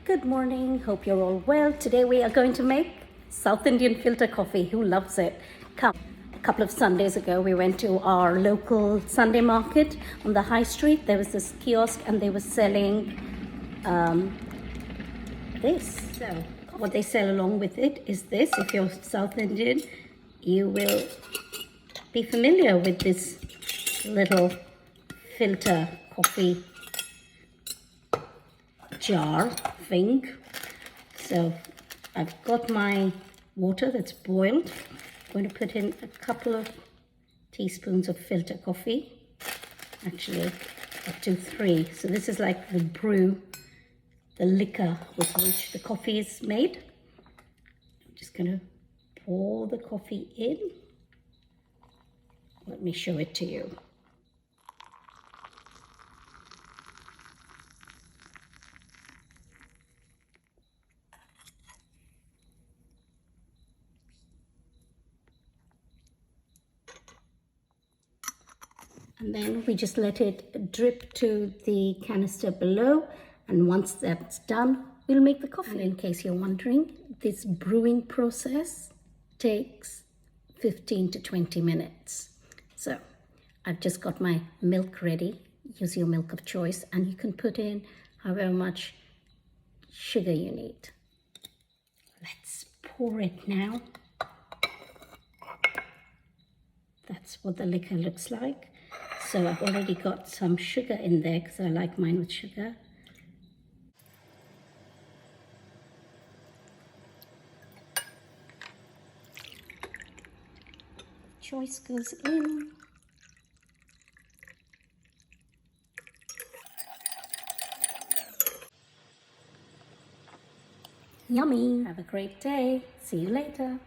Good morning, hope you're all well. Today we are going to make South Indian filter coffee. Who loves it? Come. A couple of Sundays ago we went to our local Sunday market on the high street. There was this kiosk and they were selling this. So what they sell along with it is this. If you're South Indian, you will be familiar with this little filter coffee jar thing. So I've got my water that's boiled. I'm going to put in a couple of teaspoons of filter coffee, actually up to 3. So this is like the brew, the liquor with which the coffee is made. I'm just going to pour the coffee in. Let me show it to you. And then we just let it drip to the canister below. And once that's done, we'll make the coffee. And in case you're wondering, this brewing process takes 15 to 20 minutes. So I've just got my milk ready. Use your milk of choice, and you can put in however much sugar you need. Let's pour it now. That's what the liquor looks like. So I've already got some sugar in there because I like mine with sugar. Choice goes in. Yummy! Have a great day. See you later.